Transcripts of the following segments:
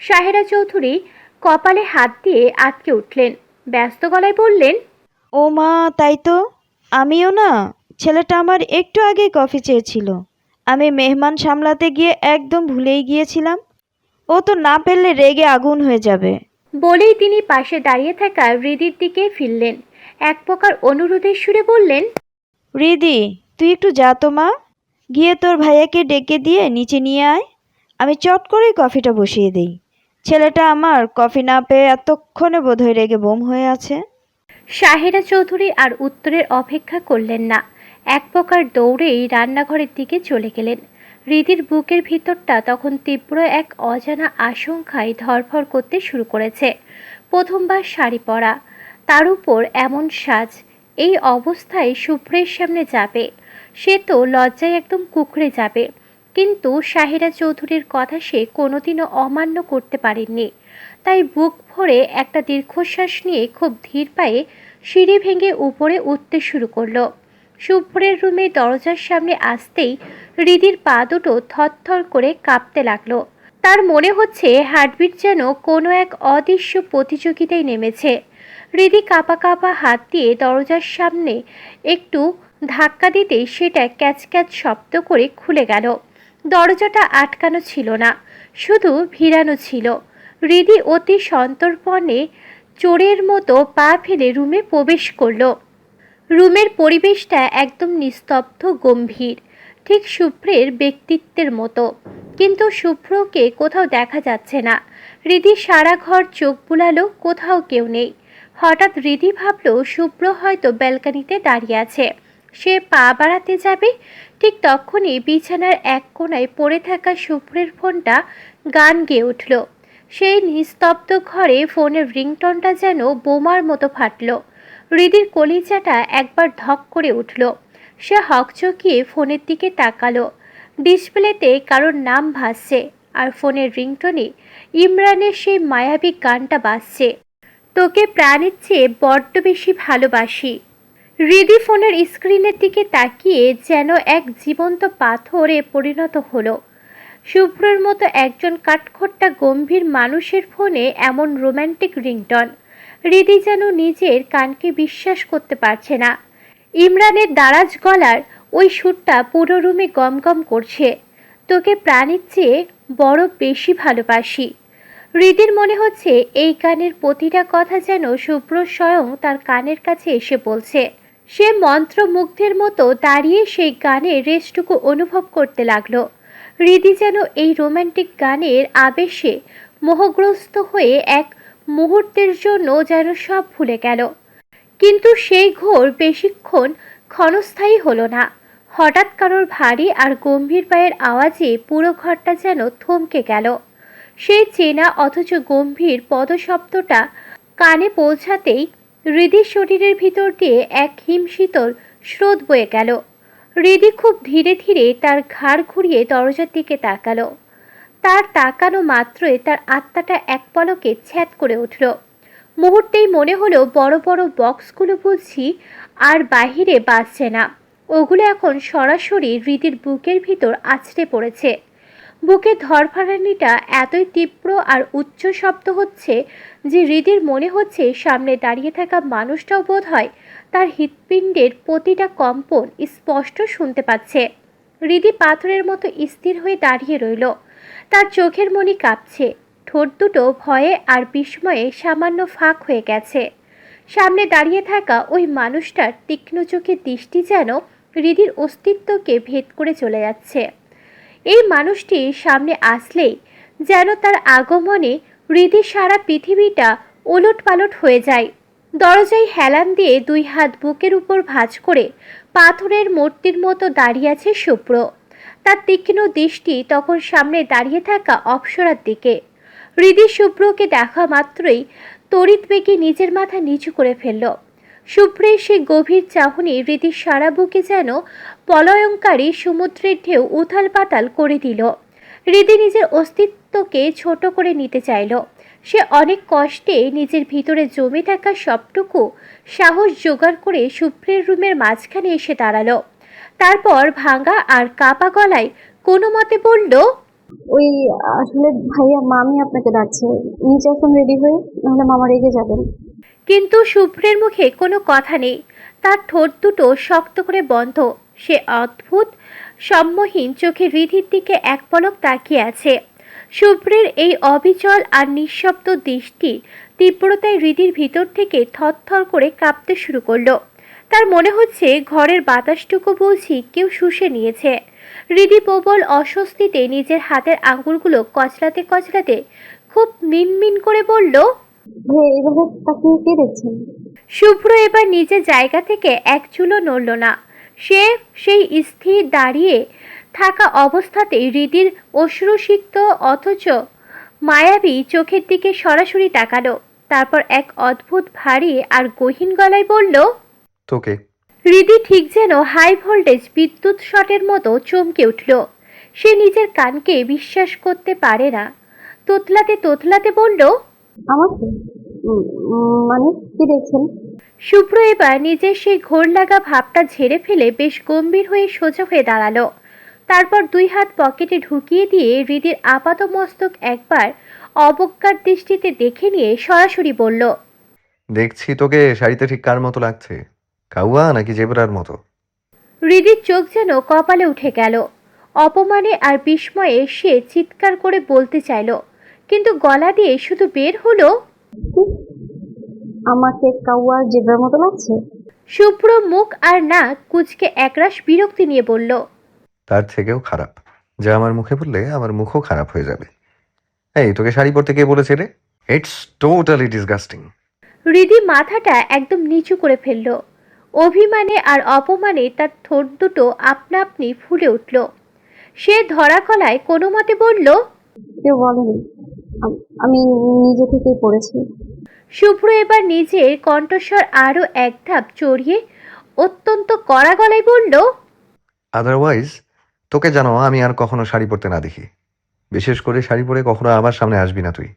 সাহেরা চৌধুরী কপালে হাত দিয়ে আটকে উঠলেন। ব্যস্ত গলায় বললেন, ও মা, তাই তো। আমিও না। ছেলেটা আমার একটু আগেই কফি চেয়েছিল। আমি মেহমান সামলাতে গিয়ে একদম ভুলেই গিয়েছিলাম। ও তো না পেলে রেগে আগুন হয়ে যাবে। বলেই তিনি পাশে দাঁড়িয়ে থাকা হৃদির দিকে ফিরলেন। এক প্রকার অনুরোধের সুরে বললেন, রিদি, তুই একটু যা তো মা। গিয়ে তোর ভাইয়াকে ডেকে দিয়ে নিচে নিয়ে আয়। আমি চট করেই কফিটা বসিয়ে দিই। ছেলেটা আমার কফি না পেয়ে এতক্ষণে বোধহয় রেগে বোম হয়ে আছে। সাহেরা চৌধুরী আর উত্তরের অপেক্ষা করলেন না। এক প্রকার দৌড়েই রান্নাঘরের দিকে চলে গেলেন। হৃদির বুকের ভিতরটা তখন তীব্র এক অজানা আশঙ্কায় ধড়ফড় করতে শুরু করেছে। প্রথমবার শাড়ি পরা, তার উপর এমন সাজ, এই অবস্থায় শুভ্রের সামনে যাবে, সে তো লজ্জায় একদম কুঁকড়ে যাবে। কিন্তু সাহেরা চৌধুরীর কথা সে কোনোদিনও অমান্য করতে পারেননি। তাই বুক ভরে একটা দীর্ঘশ্বাস নিয়ে খুব ধীর পায়ে সিঁড়ি ভেঙে উপরে উঠতে শুরু করলো। শুভ্রের রুমে দরজার সামনে আসতেই হৃদির পা দুটো থরথর করে কাঁপতে লাগলো। তার মনে হচ্ছে হার্টবিট যেন কোনো এক অদৃশ্য প্রতিযোগিতায় নেমেছে। হৃদি কাঁপা কাঁপা হাত দিয়ে দরজার সামনে একটু ধাক্কা দিতেই সেটা ক্যাচ ক্যাচ শব্দ করে খুলে গেল। দরজাটা আটকানো ছিল না, শুধু ভিড়ানো ছিল। হৃদি অতি সন্তর্পণে চোরের মতো পা ফেলে রুমে প্রবেশ করল। রুমের পরিবেশটা একদম নিস্তব্ধ, গম্ভীর, ঠিক শুভ্রের ব্যক্তিত্বের মতো। কিন্তু শুভ্রকে কোথাও দেখা যাচ্ছে না। হৃদি সারা ঘর চোখ বুলালো, কোথাও কেউ নেই। হঠাৎ হৃদি ভাবল শুভ্র হয়তো ব্যালকনিতে দাঁড়িয়ে আছে। সে পা বাড়াতে যাবে, ঠিক তখনই বিছানার এক কোণায় পড়ে থাকা শুভ্রের ফোনটা গান গেয়ে উঠল। সেই নিস্তব্ধ ঘরে ফোনের রিংটনটা যেন বোমার মতো ফাটল। হৃদির কলিজাটা একবার ধক করে উঠল। সে হকচকিয়ে ফোনের দিকে তাকালো। ডিসপ্লেতে কারোর নাম ভাসছে, আর ফোনের রিংটনে ইমরানের সেই মায়াবী গানটা বাজছে, তোকে প্রাণের চেয়ে বড্ড বেশি ভালোবাসি। হৃদি ফোনের স্ক্রিনের দিকে তাকিয়ে যেন এক জীবন্ত পাথরে পরিণত হলো। শুভ্রের মতো একজন কাঠখোট্টা গম্ভীর মানুষের ফোনে এমন রোম্যান্টিক রিংটন। হৃদি যেন নিজের কানকে বিশ্বাস করতে পারছে না। ইমরানের দারাজ গলার ওই সুরটা পুরো রুমে গমগম করছে, তোকে প্রাণের চেয়ে বড় বেশি ভালোবাসি। হৃদির মনে হচ্ছে এই গানের প্রতিটা কথা যেন শুভ্র স্বয়ং তার কানের কাছে এসে বলছে। সে মন্ত্রমুগ্ধের মতো দাঁড়িয়ে সেই গানের রেশটুকু অনুভব করতে লাগলো। হৃদি যেন এই রোম্যান্টিক গানের আবেশে মোহগ্রস্ত হয়ে এক মুহূর্তের জন্য যেন সব ভুলে গেল। কিন্তু সেই ঘোর বেশিক্ষণ ক্ষণস্থায়ী হলো না। হঠাৎ কারোর ভারী আর গম্ভীর পায়ের আওয়াজে পুরো ঘরটা যেন থমকে গেল। সেই চেনা অথচ গম্ভীর পদশব্দটা কানে পৌঁছাতেই হৃদির শরীরের ভিতর দিয়ে এক হিমশীতল স্রোত বয়ে গেল। হৃদি খুব ধীরে ধীরে তার ঘাড় ঘুরিয়ে দরজার দিকে তাকালো। তার তাকানো মাত্রই তার আত্মাটা এক পলকে ছ্যাঁত করে উঠল। মুহূর্তেই মনে হলো বড় বড় বক্সগুলো বুঝি আর বাহিরে বাজছে না, ওগুলো এখন সরাসরি হৃদির বুকের ভিতর আছড়ে পড়েছে। বুকে ধরফরানিটা এতই তীব্র আর উচ্চ শব্দ হচ্ছে যে হৃদির মনে হচ্ছে সামনে দাঁড়িয়ে থাকা মানুষটাও বোধ হয় তার হৃৎপিণ্ডের প্রতিটা কম্পন স্পষ্ট শুনতে পাচ্ছে। হৃদি পাথরের মতো স্থির হয়ে দাঁড়িয়ে রইল। তার চোখের মনি কাঁপছে, ঠোঁট দুটো ভয়ে আর বিস্ময়ে সামান্য ফাঁক হয়ে গেছে। সামনে দাঁড়িয়ে থাকা ওই মানুষটার তীক্ষ্ণ চোখের দৃষ্টি যেন হৃদির অস্তিত্বকে ভেদ করে চলে যাচ্ছে। এই মানুষটি সামনে আসলেই যেন তার আগমনে হৃদির সারা পৃথিবীটা ওলটপালট হয়ে যায়। দরজায় হেলান দিয়ে দুই হাত বুকের উপর ভাঁজ করে পাথরের মূর্তির মতো দাঁড়িয়ে আছে শুভ্র। তার তীক্ষ্ণ দৃষ্টি তখন সামনে দাঁড়িয়ে থাকা অপ্সরার দিকে। হৃদি শুভ্রকে দেখা মাত্রই তড়িৎ বেগে নিজের মাথা নিচু করে ফেলল। শুভ্রের সেই গভীর চাহনি হৃদির সারা বুকে যেন প্রলয়ঙ্কারী সমুদ্রের ঢেউ উথাল পাতাল করে দিল। হৃদি নিজের অস্তিত্বকে ছোট করে নিতে চাইল। সে অনেক কষ্টে নিজের ভিতরে জমে থাকা সবটুকু সাহস জোগাড় করে শুভ্রের রুমের মাঝখানে এসে দাঁড়ালো। তারপর ভাঙা আর কাপা গলায় কোনো মতে বলল, ওই আসলে ভাইয়া মামি আপনাকে ডাকছে, নিচে এখন রেডি হয়ে, নাহলে মামা রেগে যাবেন। কিন্তু শুভ্রের মুখে কোনো কথা নেই। তার ঠোঁট দুটো শক্ত করে বন্ধ। সে অদ্ভুত সম্মোহীন চোখে রিধির দিকে এক পলক তাকিয়ে আছে। শুভ্রের এই অবিচল আর নিঃশব্দ দৃষ্টি তীব্রতায় হৃদির ভিতর থেকে থরথর করে কাঁপতে শুরু করলো। তার মনে হচ্ছে ঘরের বাতাসটুকু বুঝি কেউ শুষে নিয়েছে। হৃদি প্রবল অস্বস্তিতে নিজের হাতের আঙ্গুলগুলো কচলাতে কচলাতে খুব মিনমিন করে বলল, ভাইয়া এইভাবে তাকিয়ে কে দেখছেন? শুভ্র এবার নিজের জায়গা থেকে এক চুলও নড়ল না। সে সেই স্থির দাঁড়িয়ে থাকা অবস্থাতেই হৃদির অশ্রুসিক্ত অথচ মায়াবী চোখের দিকে সরাসরি তাকালো। তারপর এক অদ্ভুত ভারী আর গহীন গলায় বলল, তোকে। হৃদি ঠিক যেন হাই ভোল্টেজ বিদ্যুৎ শটের মতো চমকে উঠল। সে নিজের কানকে বিশ্বাস করতে পারে না। তোতলাতে তোতলাতে বলল, আমাকে? মানে কি দেখছেন? শুভ্র এবার নিজের সেই ঘোর লাগা ভাবটা ঝেড়ে ফেলে বেশ গম্ভীর হয়ে সোজা হয়ে দাঁড়ালো। তারপর দুই হাত পকেটে ঢুকিয়ে দিয়ে হৃদির আপাত মস্তক একবার অবজ্ঞার দৃষ্টিতে দেখে নিয়ে সরাসরি বলল, দেখছি তোকে শাড়িতে ঠিক কার মতো লাগছে, কাউয়া নাকি জেব্রার মতো? হৃদির চোখ যেন কপালে উঠে গেল। অপমানে আর বিস্ময়ে সে চিৎকার করে বলতে চাইল, কিন্তু গলা দিয়ে শুধু বের হলো, কি? আমাকে কাউয়ার জেব্রার মতো লাগছে? শুভ্র মুখ আর নাক কুঁচকে একরাশ বিরক্তি নিয়ে বলল, তার থেকেও খারাপ। যা আমার মুখে বললে আমার মুখও খারাপ হয়ে যাবে। এই তোকে শাড়ি পরতে কে বলেছে রে? It's totally disgusting. হৃদি মাথাটা একদম নিচু করে ফেলল। অভিমানে আর অপমানে তার ঠোঁট দুটো আপনা আপনি ফুলে উঠল। সে ধরা গলায় কোনো মতে বলল, কেউ বলেনি, আমি নিজে থেকেই পড়েছি। শুভ্র এবার নিজের কণ্ঠস্বর আরো এক ধাপ চড়িয়ে অত্যন্ত কড়া গলায় বলল, আদারওয়াইজ তোকে জানো আমি আর কখনো শাড়ি পরতে না দেখি। বিশেষ করে শাড়ি পরে কখনো আমার সামনে আসবি না তুই।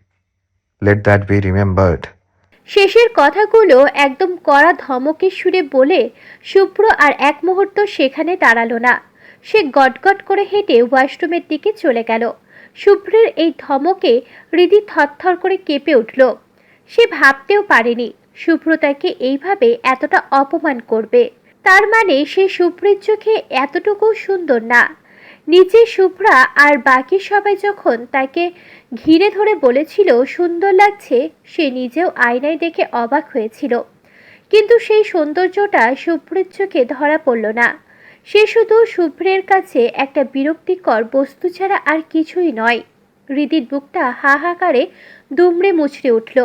Let that be remembered. শেষের কথাগুলো একদম কড়া ধমকের সুরে বলে শুভ্র আর এক মুহূর্ত সেখানে দাঁড়ালো না। সে গটগট করে হেঁটে ওয়াশরুমের দিকে চলে গেল। শুভ্রের এই ধমকে হৃদি থরথর করে কেঁপে উঠল। সে ভাবতেও পারেনি শুভ্র তাকে এইভাবে এতটা অপমান করবে। তার মানে সে শুভ্রের চোখে এতটুকু সুন্দর না। নিচে শুভ্রা আর বাকি সবাই যখন তাকে ঘিরে ধরে বলেছিল সুন্দর লাগছে, সে নিজেও আয়নায় দেখে অবাক হয়েছিল। কিন্তু সেই সৌন্দর্যটা শুভ্রের চোখে ধরা পড়ল না। সে শুধু শুভ্রের কাছে একটা বিরক্তিকর বস্তু ছাড়া আর কিছুই নয়। হৃদির বুকটা হাহাকারে দুমড়ে মুচড়ে উঠল।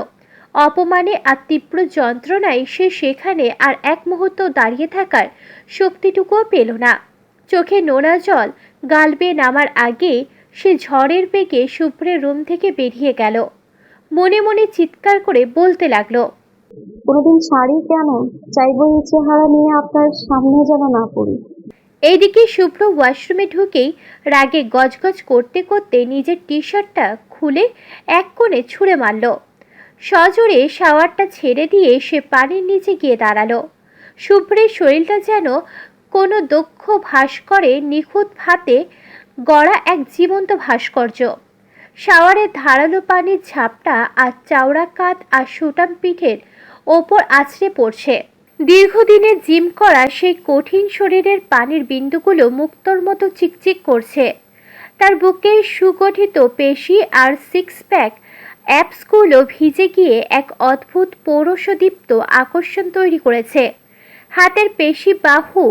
অপমানে আর তীব্র যন্ত্রণায় সে সেখানে আর এক মুহূর্ত দাঁড়িয়ে থাকার শক্তিটুকুও পেল না। চোখে নোনা জল গাল বেয়ে নামার আগে সে ঝড়ের বেগে শুভ্রের রুম থেকে বেরিয়ে গেল। মনে মনে চিৎকার করে বলতে লাগলো, কোনোদিন শাড়ি কেন চাইবো এই চেহারা নিয়ে আপনার সামনে যেন না পড়ি। এইদিকে শুভ্র ওয়াশরুমে ঢুকেই রাগে গজগজ করতে করতে নিজের টি শার্টটা খুলে এক কোণে ছুঁড়ে মারল। সজোরে শাওয়ারটা ছেড়ে দিয়ে সে পানির নিচে গিয়ে দাঁড়ালো। শুভ্রের শরীরটা যেন কোনো দক্ষ ভাস্করে নিখুঁত হাতে গড়া এক জীবন্ত ভাস্কর্য। শাওয়ারের ধারালো পানির ঝাপটা আর চাওড়া কাঁধ আর সুটাম পিঠের ওপর আছড়ে পড়ছে। দীর্ঘদিনের জিম করা সেই কঠিন শরীরের পানির বিন্দুগুলো মুক্তোর মতো চিকচিক করছে। তার বুকের সুগঠিত পেশি আর সিক্স প্যাক অ্যাপসগুলো ভিজে গিয়ে এক অদ্ভুত পৌরসদীপ্ত আকর্ষণ তৈরি করেছে। হাতের পেশি বাহু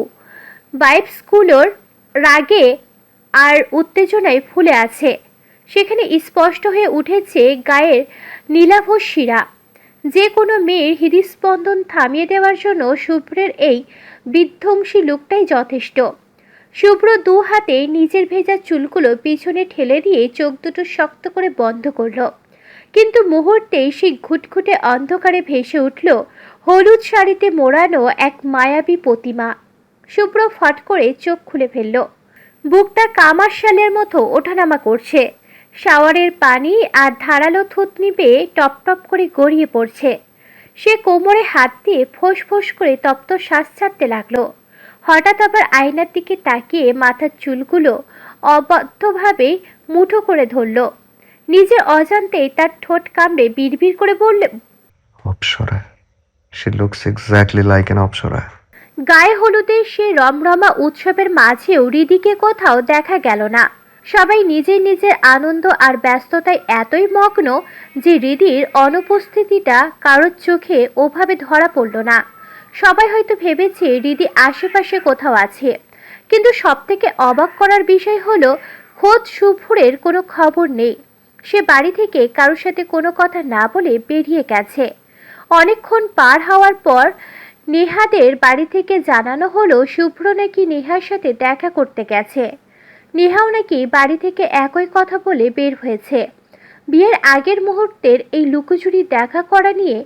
বাইপসগুলোর রাগে আর উত্তেজনায় ফুলে আছে। সেখানে স্পষ্ট হয়ে উঠেছে গায়ের নীলাভ শিরা। যে কোনো মেয়ের হৃদস্পন্দন থামিয়ে দেওয়ার জন্য শুভ্রের এই বিধ্বংসী লুকটাই যথেষ্ট। শুভ্র দু হাতে নিজের ভেজা চুলগুলো পিছনে ঠেলে দিয়ে চোখ দুটো শক্ত করে বন্ধ করল। কিন্তু মুহূর্তেই সেই ঘুটঘুটে অন্ধকারে ভেসে উঠল হলুদ শাড়িতে মোড়ানো এক মায়াবী প্রতিমা। শুভ্র ফট করে চোখ খুলে ফেলল। বুকটা কামারশালের মতো ওঠানামা করছে। শাওয়ারের পানি আর ধারালো থুতনি পেয়ে টপ টপ করে গড়িয়ে পড়ছে। সে কোমরে হাত দিয়ে ফোঁস ফোঁস করে তপ্ত শ্বাস ছাড়তে লাগলো। হঠাৎ আবার আয়নার দিকে তাকিয়ে মাথার চুলগুলো অবাধ্যভাবে মুঠো করে ধরল। নিজের অজান্তেই তার ঠোঁট কামড়ে বিড়বিড় করে বললে, অপ্সরা। She looks exactly like an apsara. গায়ে হলুদের সে রমরমা উৎসবের মাঝেও হৃদিকে কোথাও দেখা গেল না। সবাই নিজের নিজের আনন্দ আর ব্যস্ততায় এতই মগ্ন যে হৃদির অনুপস্থিতিটা কারোর চোখে ওভাবে ধরা পড়ল না। সবাই হয়তো ভেবেছে হৃদি আশেপাশে কোথাও আছে, কিন্তু সবথেকে অবাক করার বিষয় হলো খোদ শুভ্রের কোনো খবর নেই। সে বাড়ি থেকে কারোর সাথে কোনো কথা না বলে বেরিয়ে গেছে। অনেকক্ষণ পার হওয়ার পর নেহাদের বাড়ি থেকে জানানো হলো শুভ্র নাকি নেহার সাথে দেখা করতে গেছে। নেহাও নাকি বাড়ি থেকে একই কথা বলে বের হয়েছে। বিয়ের আগের মুহূর্তের এই লুকোচুরি দেখা করা নিয়ে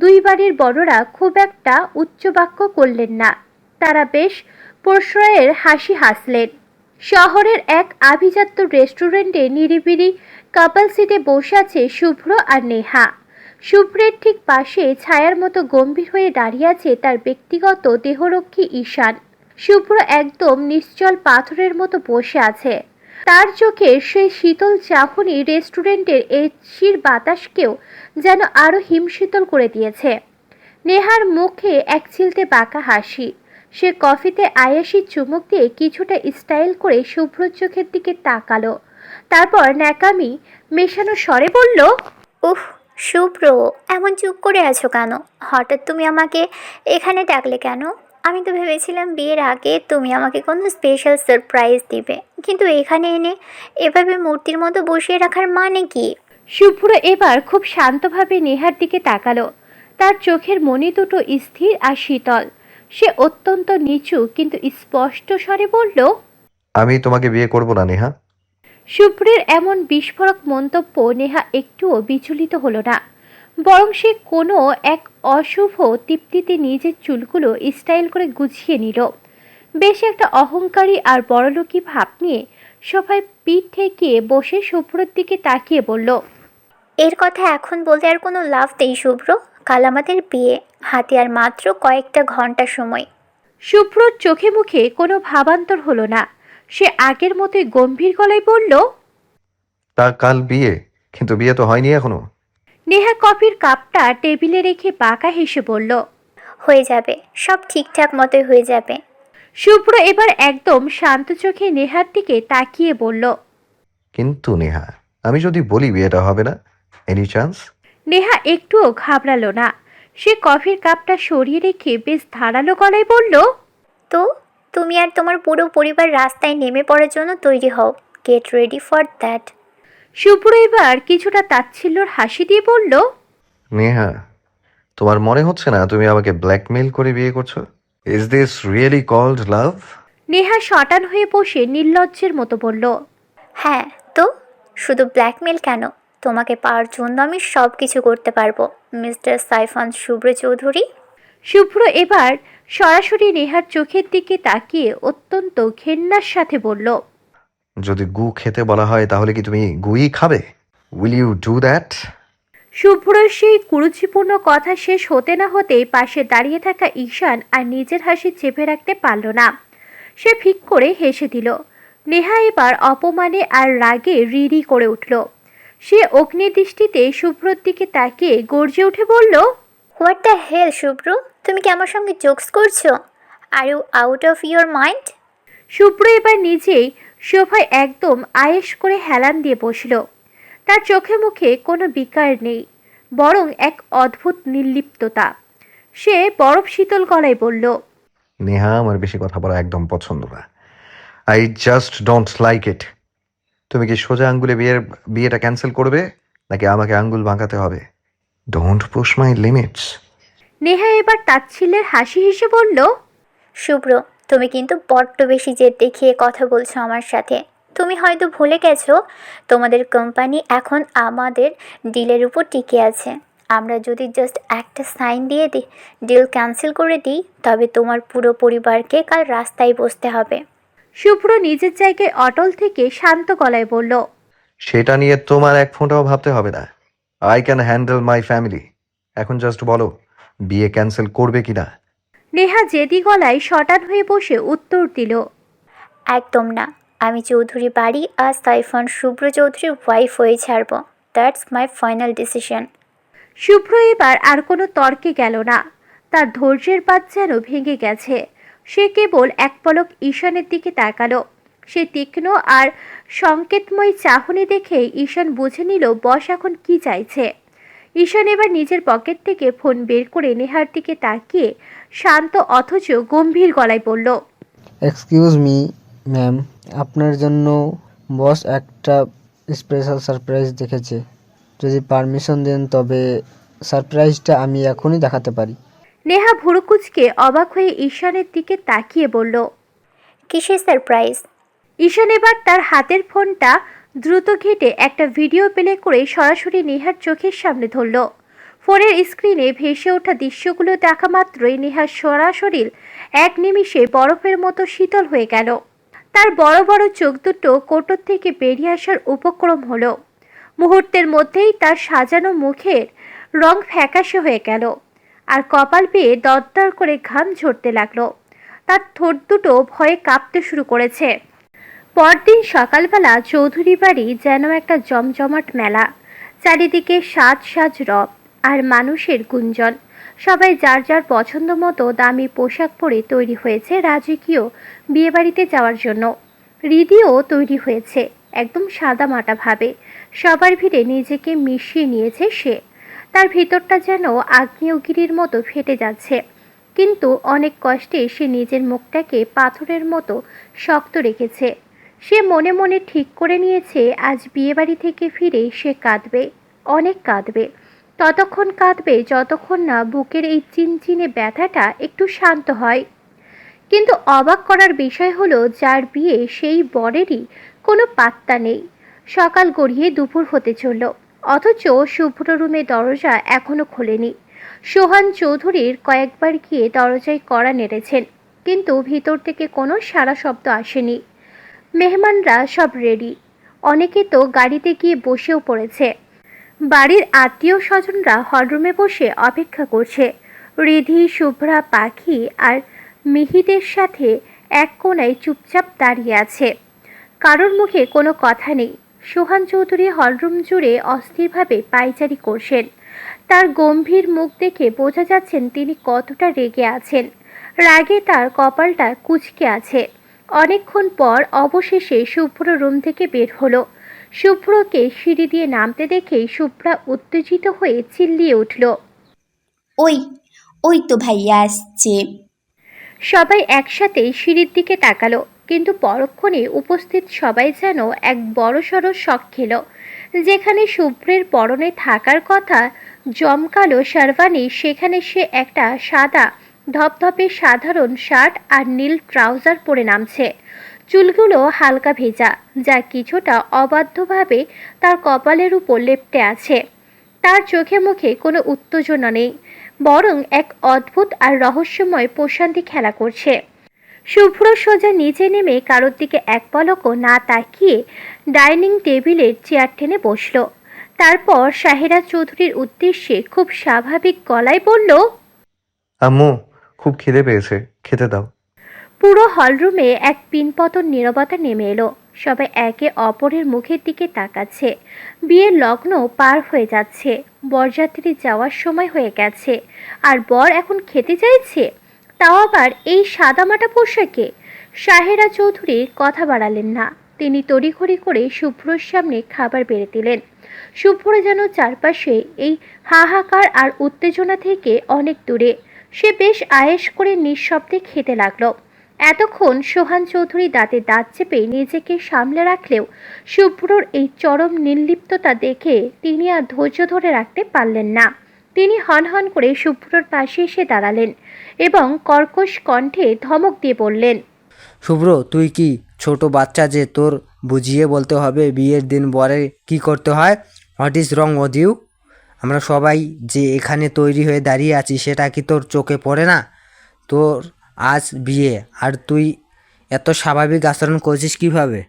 দুই বাড়ির বড়রা খুব একটা উচ্চবাক্য করলেন না। তারা বেশ প্রশ্রয়ের হাসি হাসলেন। শহরের এক আভিজাত্য রেস্টুরেন্টে নিরিবিলি কাপল সিটে বসে আছে শুভ্র আর নেহা। শুভ্রের ঠিক পাশে ছায়ার মতো গম্ভীর হয়ে দাঁড়িয়ে আছে তার ব্যক্তিগত দেহরক্ষী ঈশান। শুভ্র একদম নিশ্চল পাথরের মতো বসে আছে। তার চোখে সেই শীতল চাহনি রেস্টুরেন্টের এসির বাতাসকেও যেন আরো হিমশীতল করে দিয়েছে। নেহার মুখে এক চিলতে বাঁকা হাসি। সে কফিতে আয়াসি চুমুক দিয়ে কিছুটা স্টাইল করে শুভ্রর চোখের দিকে তাকালো। তারপর ন্যাকামি মেশানো স্বরে বলল, উফ শুভ্র, এমন চুপ করে আছো কেন? হঠাৎ তুমি আমাকে এখানে ডাকলে কেন? আমি তো ভেবেছিলাম বিয়ের আগে তুমি আমাকে কোনো স্পেশাল সারপ্রাইজ দিবে, কিন্তু এখানে এনে এভাবে মূর্তির মতো বসিয়ে রাখার মানে কি? শুভ্র এবার খুব শান্তভাবে নেহার দিকে তাকালো। তার চোখের মনি দুটো স্থির আর শীতল। সে অত্যন্ত নিচু কিন্তু স্পষ্ট স্বরে বলল, আমি তোমাকে বিয়ে করব না নেহা। শুভ্রের এমন বিস্ফোরক মন্তব্য নেহা একটুও বিচলিত হলো না, বরং সে কোনো এক অশুভ তৃপ্তিতে নিজের চুলগুলো স্টাইল করে গুছিয়ে নিল। বেশ একটা অহংকারী আর বড়লোকি ভাব নিয়ে সবাই পিঠ ঠেকিয়ে বসে শুভ্রর দিকে তাকিয়ে বলল, এর কথা এখন বলতে আর কোনো লাভ নেই শুভ্র। কাল আমাদের বিয়ে, হাতে আর মাত্র কয়েকটা ঘন্টা সময়। শুভ্রর চোখে মুখে কোনো ভাবান্তর হলো না। সে আগের মতোই গম্ভীর গলায় বলল, তা কাল বিয়ে, কিন্তু বিয়ে তো হয়নি এখনো। নেহা কফির কাপটা টেবিলে রেখে বাঁকা হেসে বলল, হয়ে যাবে, সব ঠিকঠাক মতোই হয়ে যাবে। শুভ্র এবার একদম শান্ত চোখে নেহার দিকে তাকিয়ে বলল, কিন্তু নেহা, আমি যদি বলি বিয়েটা হবে না, এনি চান্স? নেহা একটুও ঘাবড়ালো না। সে কফির কাপটা সরিয়ে রেখে বেশ ধারালো গলায় বলল, তো তুমি আর তোমার পুরো পরিবার রাস্তায় নেমে পড়ার জন্য তৈরি হও। Get ready for that. Shubhra এবার কিছুটা তাচ্ছিল্যর হাসি দিয়ে বলল, নেহা, তোমার মনে হচ্ছে না তুমি আমাকে ব্ল্যাকমেইল করে বিয়ে করছো? ইজ দিস রিয়েলি কল্ড লাভ? নেহা শটান হয়ে বসে নির্লজ্জের মতো বলল, হ্যাঁ তো, শুধু ব্ল্যাকমেল কেন, তোমাকে পাওয়ার জন্য আমি সব কিছু করতে পারবো মিস্টার সাইফান শুভ্র চৌধুরী। শুভ্র এবার সরাসরি নেহার চোখের দিকে তাকিয়ে অত্যন্ত ঘেন্নার সাথে বলল, যদি গু খেতে বলা হয় তাহলে কি তুমি গুই খাবে? Will you do that? শুভ্রর সেই কুরুচিপূর্ণ কথা শেষ হতে না হতেই পাশে দাঁড়িয়ে থাকা ঈশান আর নিজের হাসি চেপে রাখতে পারল না। সে ফিক করে হেসে দিল। নেহা এবার অপমানে আর রাগে রিরি করে উঠল। সে অগ্নিদৃষ্টিতে শুভ্রর দিকে তাকিয়ে গর্জে উঠে বলল, হোয়াট দ্য হেল শুভ্র, তুমি কি আমার সঙ্গে জোকস করছো? Are you out of your mind? Shubhra এবার নিজেই সোফায় একদম আয়েশ করে হেলান দিয়ে বসল। তার চোখে মুখে কোনো বিকার নেই, বরং এক অদ্ভুত নির্লিপ্ততা। সে বরফ শীতল গলায় বলল, নেহা, আমার বেশি কথা বলা একদম পছন্দ না। I just don't like it. তুমি কি সোজা আঙ্গুলে বিয়েটা ক্যান্সেল করবে, নাকি আমাকে আঙ্গুল বাঁকাতে হবে? Don't push my limits. Neha এবার তাচ্ছিল্যের হাসি হেসে বলল, শুভ্র, তুমি কিন্তু বড্ড বেশি জেদ দেখিয়ে কথা বলছো আমার সাথে। তুমি হয়তো ভুলে গেছো তোমাদের কোম্পানি এখন আমাদের ডিলের উপর টিকে আছে। আমরা যদি জাস্ট একটা সাইন দিয়ে ডিল ক্যান্সেল করে দিই, তবে তোমার পুরো পরিবারকে কাল রাস্তায় বসতে হবে। শুভ্র নিজের জায়গায় অটল থেকে শান্ত গলায় বলল, সেটা নিয়ে তোমার এক ফোঁটাও ভাবতে হবে না। I can handle my family. এখন জাস্ট বলো, বিয়ে ক্যান্সেল করবে কিনা? নেহা জেদি গলায় শটান হয়ে বসে উত্তর দিল, একদম না। আমি চৌধুরী বাড়ি আর সাইফান শুভ্র চৌধুরীর ওয়াইফ হয়ে ছাড়ব। That's my final decision. Shubhra এবার আর কোনো তর্কে গেল না। তার ধৈর্যের বাঁধ যেন ভেঙে গেছে। সে কেবল এক পলক ঈশানের দিকে তাকালো। সে তীক্ষ্ণ আর সংকেতময় চাহনি দেখে ঈশান বুঝে নিল বস এখন কি চাইছে। ঈশান এবার নিজের পকেট থেকে ফোন বের করে নেহার দিকে তাকিয়ে শান্ত অথচ গম্ভীর গলায় বলল, এক্সকিউজ মি ম্যাম, আপনার জন্য বস একটা স্পেশাল সারপ্রাইজ দেখেছে। যদি পারমিশন দেন তবে সারপ্রাইজটা আমি এখনই দেখাতে পারি। নেহা ভুরুকুচকে অবাক হয়ে ঈশানের দিকে তাকিয়ে বলল, কিসের সারপ্রাইজ? ঈশান এবার তার হাতের ফোনটা দ্রুত ঘেঁটে একটা ভিডিও প্লে করে সরাসরি নেহার চোখের সামনে ধরল। ফোনের স্ক্রিনে ভেসে ওঠা দৃশ্যগুলো দেখা মাত্রই নেহার সরাসরি এক নিমিষে বরফের মতো শীতল হয়ে গেল। তার বড় বড় চোখ দুটো কোটর থেকে বেরিয়ে আসার উপক্রম হলো। মুহূর্তের মধ্যেই তার সাজানো মুখের রং ফ্যাকাশে হয়ে গেল আর কপাল বেয়ে দরদর করে ঘাম ঝরতে লাগলো। তার ঠোঁট দুটো ভয়ে কাঁপতে শুরু করেছে। পরদিন সকালবেলা চৌধুরী বাড়ি যেন একটা জমজমাট মেলা। চারিদিকে সাজ সাজ রব আর মানুষের গুঞ্জন। সবাই যার যার পছন্দ মতো দামি পোশাক পরে তৈরি হয়েছে রাজকীয় বিয়েবাড়িতে যাওয়ার জন্য। রিদিও তৈরি হয়েছে একদম সাদামাটা ভাবে। সবার ভিড়ে নিজেকে মিশিয়ে নিয়েছে সে। তার ভিতরটা যেন আগ্নেয়গিরির মতো ফেটে যাচ্ছে, কিন্তু অনেক কষ্টে সে নিজের মুখটাকে পাথরের মতো শক্ত রেখেছে। সে মনে মনে ঠিক করে নিয়েছে আজ বিয়েবাড়ি থেকে ফিরে সে কাঁদবে, অনেক কাঁদবে। ততক্ষণ কাঁদবে যতক্ষণ না বুকের এই চিনচিনে ব্যথাটা একটু শান্ত হয়। কিন্তু অবাক করার বিষয় হলো যার বিয়ে সেই বরেরই কোনো পাত্তা নেই। সকাল গড়িয়ে দুপুর হতে চলল, অথচ শুভ্র রুমের দরজা এখনো খোলেনি। সোহান চৌধুরীর কয়েকবার গিয়ে দরজায় কড়া নেড়েছেন, কিন্তু ভিতর থেকে কোনো সাড়া শব্দ আসেনি। মেহমানরা সব রেডি, অনেকে তো গাড়িতে গিয়ে বসেও পড়েছে। বাড়ির আত্মীয় স্বজনরা হলরুমে বসে অপেক্ষা করছে। রিধি, শুভ্রা, পাখি আর মিহিদের সাথে এক কোণায় চুপচাপ দাঁড়িয়ে আছে। কারোর মুখে কোনো কথা নেই। সোহান চৌধুরী হলরুম জুড়ে অস্থিরভাবে পায়চারি করছেন। তার গম্ভীর মুখ দেখে বোঝা যাচ্ছেন তিনি কতটা রেগে আছেন। রাগে তার কপালটা কুঁচকে আছে। অনেকক্ষণ পর অবশেষে শুভ্র রুম থেকে বের হলো। শুভ্রকে সিঁড়ি দিয়ে নামতে দেখেই শুভ্রা উত্তেজিত হয়ে চিল্লিয়ে উঠল। ওই ওই তো ভাইয়া আসছে। সবাই একসাথে সিঁড়ির দিকে তাকালো, কিন্তু পরক্ষণে উপস্থিত সবাই যেন এক বড়সড় শক খেল। যেখানে শুভ্রের পরনে থাকার কথা জমকালো শেরওয়ানি, সেখানে সে একটা সাদা ধপধপে সাধারণ শার্ট আর নীল ট্রাউজার পরে নামছে। চুলগুলো হালকা ভেজা, যা কিছুটা অবাধ্যভাবে তার কপালের উপর লেপ্টে আছে। তার চোখে মুখে কোনো উত্তেজনা নেই, বরং এক অদ্ভুত আর রহস্যময় প্রশান্তি খেলা করছে। শুভ্র সোজা নিচে নেমে কারোর দিকে এক পলকও না তাকিয়ে ডাইনিং টেবিলের চেয়ার টেনে বসল। তারপর শাহেরা চৌধুরীর উদ্দেশ্যে খুব স্বাভাবিক গলায় বলল, আম্মু, খুব খিদে পেয়েছে, খেতে দাও। পুরো হলরুমে এক পিনপতন নীরবতা নেমে এলো। সবাই একে অপরের মুখের দিকে তাকাচ্ছে। বিয়ের লগ্ন পার হয়ে যাচ্ছে, বরযাত্রী যাওয়ার সময় হয়ে গেছে, আর বর এখন খেতে চাইছে, তাও আবার এই সাদামাটা পোশাকে। শাহেরা চৌধুরী কথা বাড়ালেন না। তিনি তড়িঘড়ি করে শুভ্রর সামনে খাবার বেড়ে দিলেন। শুভ্র যেন চারপাশে এই হাহাকার আর উত্তেজনা থেকে অনেক দূরে। সে বেশ আয়েশ করে নিঃশব্দে খেতে লাগলো। এতক্ষণ সোহান চৌধুরী দাঁতে দাঁত চেপে নিজেকে সামলে রাখলেও শুভ্রর এই চরম নির্লিপ্ততা দেখে তিনি আর ধৈর্য ধরে রাখতে পারলেন না। তিনি হনহন করে শুভ্রর পাশে এসে দাঁড়ালেন এবং কর্কশ কণ্ঠে ধমক দিয়ে বললেন, শুভ্র, তুই কি ছোট বাচ্চা যে তোর বুঝিয়ে বলতে হবে বিয়ের দিন বরে কি করতে হয়? What is wrong with you? আমরা সবাই যে এখানে তৈরি হয়ে দাঁড়িয়ে আছি সেটা কি তোর চোখে পড়ে না? তোর আজ বিয়ে, আর তুই এত স্বাভাবিক আচরণ করছিস কীভাবে?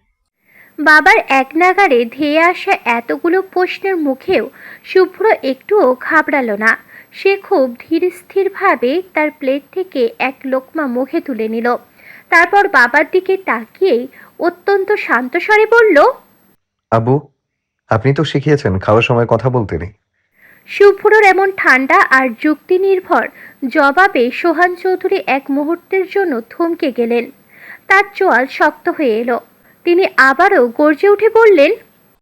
বাবার এক নাগাড়ে ধেয়ে আসা এতগুলো প্রশ্নের মুখেও শুভ্র একটুও ঘাবড়ালো না। সে খুব ধীরস্থিরভাবে তার প্লেট থেকে এক লোকমা মুখে তুলে নিল। তারপর বাবার দিকে তাকিয়েই অত্যন্ত শান্ত স্বরে বলল, আব্বু, আপনি তো শিখিয়েছেন খাওয়ার সময় কথা বলতে নেই। শুভ্রর এমন ঠান্ডা আর যুক্তি নির্ভর জবাবে সোহান চৌধুরী এক মুহূর্তের জন্য থমকে গেলেন। তার চোয়াল শক্ত হয়ে এলো। তিনি আবারও গর্জে উঠে বললেন,